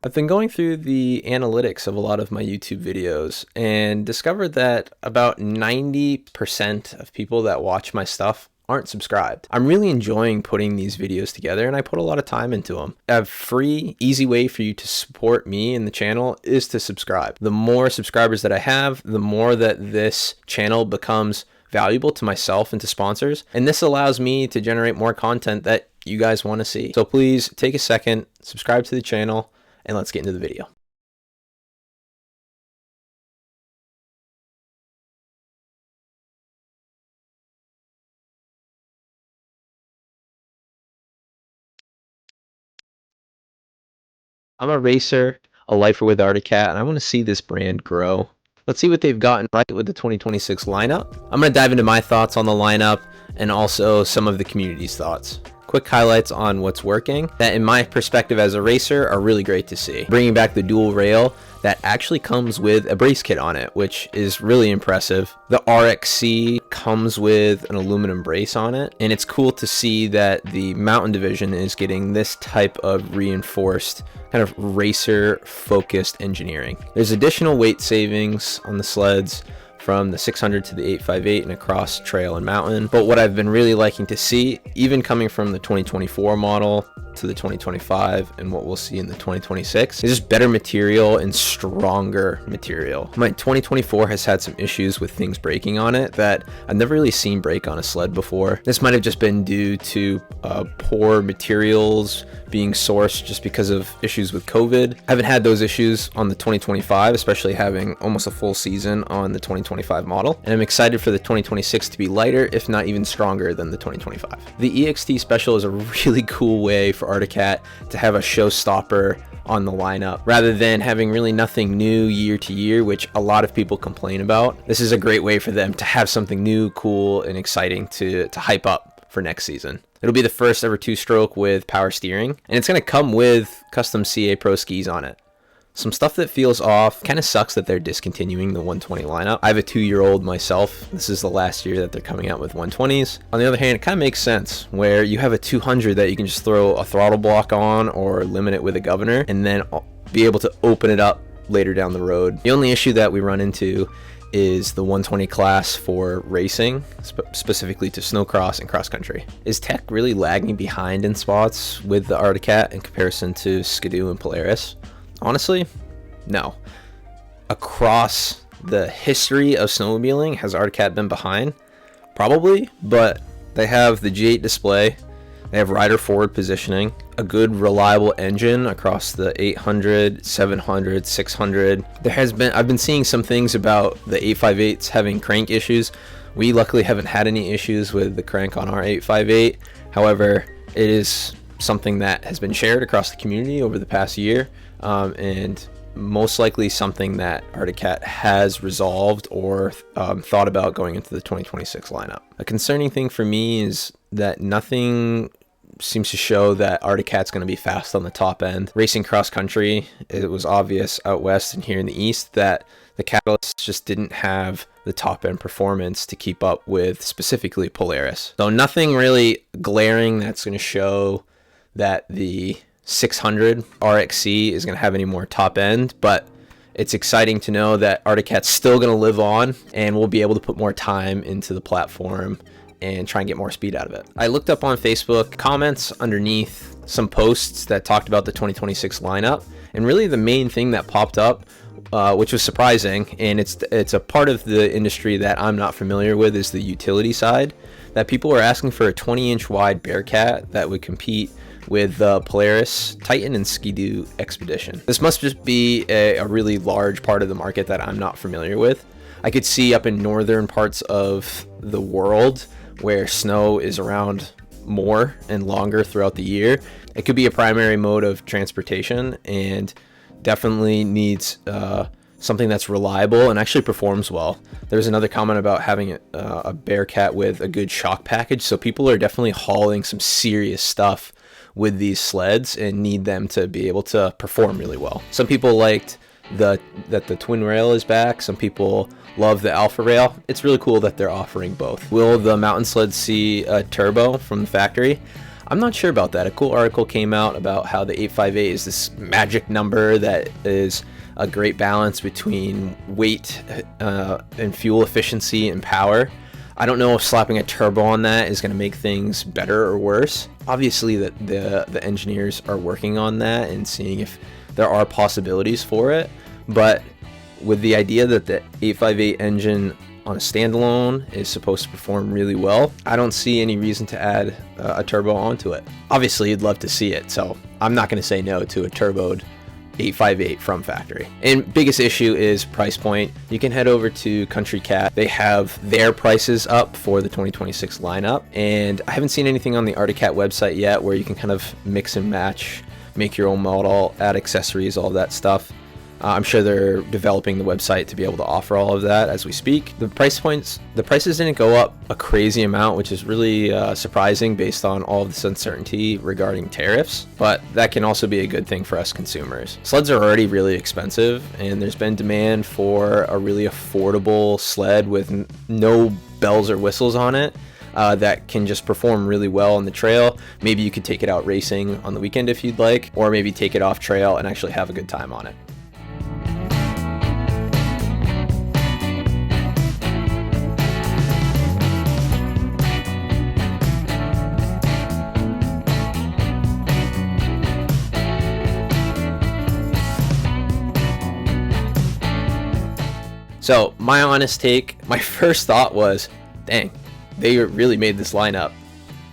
I've been going through the analytics of a lot of my YouTube videos and discovered that about 90% of people that watch my stuff aren't subscribed. I'm really enjoying putting these videos together and I put a lot of time into them. A free, easy way for you to support me and the channel is to subscribe. The more subscribers that I have, the more that this channel becomes valuable to myself and to sponsors. And this allows me to generate more content that you guys want to see. So please take a second, subscribe to the channel, and let's get into the video. I'm a racer, a lifer with Arctic Cat, and I want to see this brand grow. Let's see what they've gotten right with the 2026 lineup. I'm going to dive into my thoughts on the lineup and also some of the community's thoughts. Quick highlights on what's working that in my perspective as a racer are really great to see. Bringing back the dual rail that actually comes with a brace kit on it, which is really impressive. The RXC comes with an aluminum brace on it, and it's cool to see that the Mountain Division is getting this type of reinforced kind of racer focused engineering. There's additional weight savings on the sleds from the 600 to the 858 and across trail and mountain. But what I've been really liking to see, even coming from the 2024 model to the 2025 and what we'll see in the 2026, is just better material and stronger material. My 2024 has had some issues with things breaking on it that I've never really seen break on a sled before. This might have just been due to poor materials being sourced just because of issues with COVID. I haven't had those issues on the 2025, especially having almost a full season on the 2025 model. And I'm excited for the 2026 to be lighter, if not even stronger than the 2025. The EXT Special is a really cool way for Arctic Cat to have a showstopper on the lineup rather than having really nothing new year to year, which a lot of people complain about. This is a great way for them to have something new, cool, and exciting to hype up for next season. It'll be the first ever two-stroke with power steering, and it's going to come with custom CA Pro skis on it. Some stuff that feels off. Kind of sucks that they're discontinuing the 120 lineup. I have a 2-year-old myself. This is the last year that they're coming out with 120s. On the other hand, it kind of makes sense where you have a 200 that you can just throw a throttle block on or limit it with a governor and then be able to open it up later down the road. The only issue that we run into is the 120 class for racing, specifically to snowcross and cross country. Is tech really lagging behind in spots with the Arctic Cat in comparison to Skidoo and Polaris? Honestly, no. Across the history of snowmobiling, has Arctic Cat been behind? Probably, but they have the G8 display, they have rider forward positioning, a good reliable engine across the 800, 700, 600. I've been seeing some things about the 858s having crank issues. We luckily haven't had any issues with the crank on our 858. However, it is something that has been shared across the community over the past year, and most likely something that Arctic Cat has resolved or thought about going into the 2026 lineup. A concerning thing for me is that nothing seems to show that Arctic Cat's going to be fast on the top end. Racing cross country, it was obvious out west and here in the east that the Catalysts just didn't have the top end performance to keep up with specifically Polaris. So nothing really glaring that's going to show that the 600 RXC is going to have any more top end, but it's exciting to know that Arctic Cat's still going to live on and we'll be able to put more time into the platform and try and get more speed out of it. I looked up on Facebook comments underneath some posts that talked about the 2026 lineup, and really the main thing that popped up, which was surprising, and it's a part of the industry that I'm not familiar with, is the utility side, that people are asking for a 20-inch wide Bearcat that would compete with the Polaris, Titan, and Skidoo Expedition. This must just be a really large part of the market that I'm not familiar with. I could see up in northern parts of the world where snow is around more and longer throughout the year. It could be a primary mode of transportation and definitely needs something that's reliable and actually performs well. There's another comment about having a Bearcat with a good shock package, so people are definitely hauling some serious stuff with these sleds and need them to be able to perform really well. Some people liked that the twin rail is back. Some people love the alpha rail. It's really cool that they're offering both. Will the mountain sled see a turbo from the factory? I'm not sure about that. A cool article came out about how the 858 is this magic number that is a great balance between weight and fuel efficiency and power. I don't know if slapping a turbo on that is going to make things better or worse. Obviously, the engineers are working on that and seeing if there are possibilities for it. But with the idea that the 858 engine on a standalone is supposed to perform really well, I don't see any reason to add a turbo onto it. Obviously, you'd love to see it, so I'm not going to say no to a turboed 858 from factory. And biggest issue is price point. You can head over to Country Cat. They have their prices up for the 2026 lineup, and I haven't seen anything on the Arctic Cat website yet where you can kind of mix and match, make your own model, add accessories, all that stuff. I'm sure they're developing the website to be able to offer all of that as we speak. The prices didn't go up a crazy amount, which is really surprising based on all of this uncertainty regarding tariffs, but that can also be a good thing for us consumers. Sleds are already really expensive, and there's been demand for a really affordable sled with no bells or whistles on it. That can just perform really well on the trail. Maybe you could take it out racing on the weekend if you'd like, or maybe take it off trail and actually have a good time on it. So my honest take, my first thought was, dang, they really made this lineup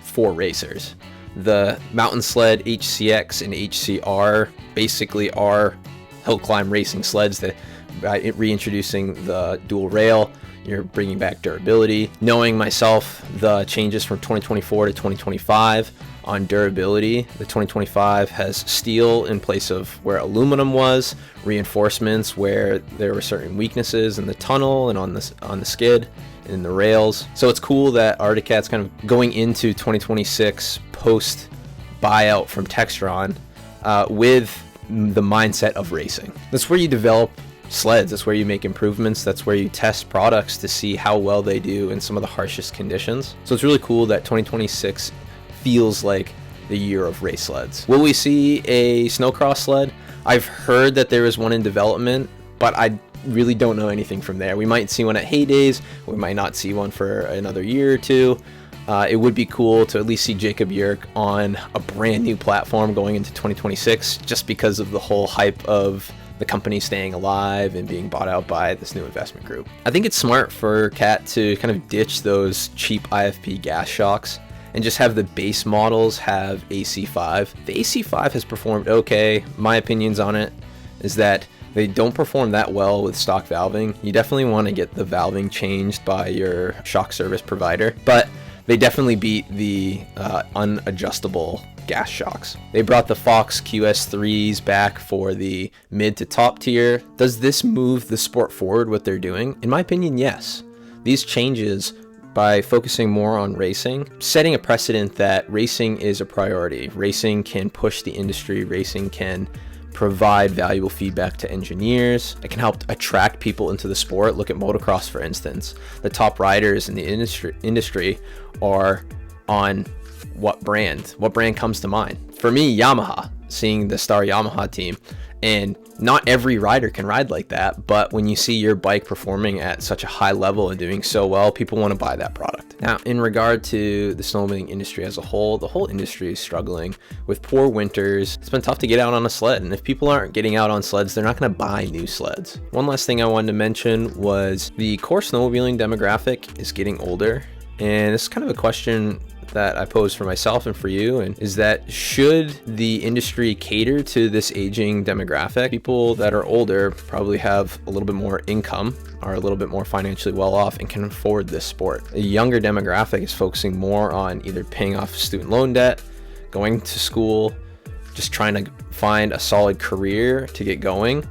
for racers. The Mountain Sled HCX and HCR basically are hill climb racing sleds that by reintroducing the dual rail, you're bringing back durability. Knowing myself, the changes from 2024 to 2025 on durability, the 2025 has steel in place of where aluminum was, reinforcements where there were certain weaknesses in the tunnel and on the skid and in the rails. So it's cool that Arctic Cat's kind of going into 2026 post buyout from Textron with the mindset of racing. That's where you develop sleds, that's where you make improvements, that's where you test products to see how well they do in some of the harshest conditions. So it's really cool that 2026 feels like the year of race sleds. Will we see a snowcross sled? I've heard that there is one in development, but I really don't know anything from there. We might see one at Heydays, we might not see one for another year or two. It would be cool to at least see Jacob Yerk on a brand new platform going into 2026, just because of the whole hype of the company staying alive and being bought out by this new investment group. I think it's smart for Cat to kind of ditch those cheap IFP gas shocks and just have the base models have AC5. The AC5 has performed okay. My opinions on it is that they don't perform that well with stock valving. You definitely want to get the valving changed by your shock service provider, but they definitely beat the unadjustable gas shocks. They brought the Fox QS3s back for the mid to top tier. Does this move the sport forward, what they're doing? In my opinion, yes. These changes, by focusing more on racing, setting a precedent that racing is a priority. Racing can push the industry, racing can provide valuable feedback to engineers. It can help attract people into the sport. Look at motocross, for instance. The top riders in the industry are on what brand? What brand comes to mind? For me, Yamaha, seeing the Star Yamaha team. And not every rider can ride like that, but when you see your bike performing at such a high level and doing so well, people want to buy that product. Now, in regard to the snowmobiling industry as a whole, the whole industry is struggling with poor winters. It's been tough to get out on a sled, and if people aren't getting out on sleds, they're not going to buy new sleds. One last thing I wanted to mention was the core snowmobiling demographic is getting older, and it's kind of a question that I pose for myself and for you, and is that should the industry cater to this aging demographic? People that are older probably have a little bit more income, are a little bit more financially well off, and can afford this sport. A younger demographic is focusing more on either paying off student loan debt, going to school, just trying to find a solid career to get going,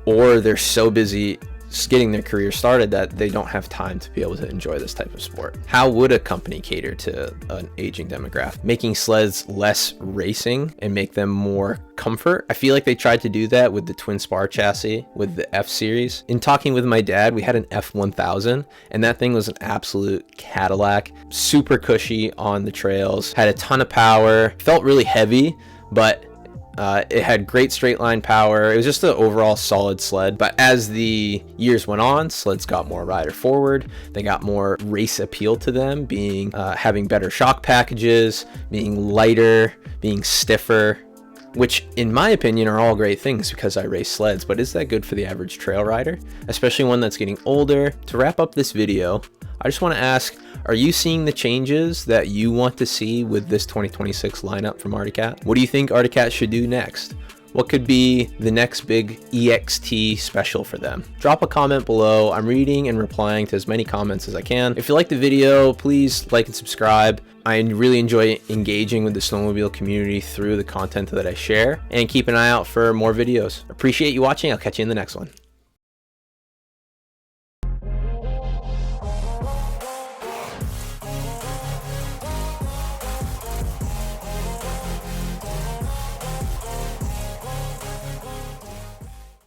or they're so busy just getting their career started that they don't have time to be able to enjoy this type of sport. How would a company cater to an aging demographic? Making sleds less racing and make them more comfort. I feel like they tried to do that with the twin spar chassis with the F series. In talking with my dad, we had an F1000 and that thing was an absolute Cadillac, super cushy on the trails, had a ton of power, felt really heavy, but it had great straight line power. It was just an overall solid sled. But as the years went on, sleds got more rider forward. They got more race appeal to them, being having better shock packages, being lighter, being stiffer, which in my opinion are all great things because I race sleds. But is that good for the average trail rider, especially one that's getting older? To wrap up this video, I just want to ask, are you seeing the changes that you want to see with this 2026 lineup from Arctic Cat? What do you think Arctic Cat should do next? What could be the next big EXT special for them? Drop a comment below. I'm reading and replying to as many comments as I can. If you like the video, please like and subscribe. I really enjoy engaging with the snowmobile community through the content that I share, and keep an eye out for more videos. Appreciate you watching. I'll catch you in the next one.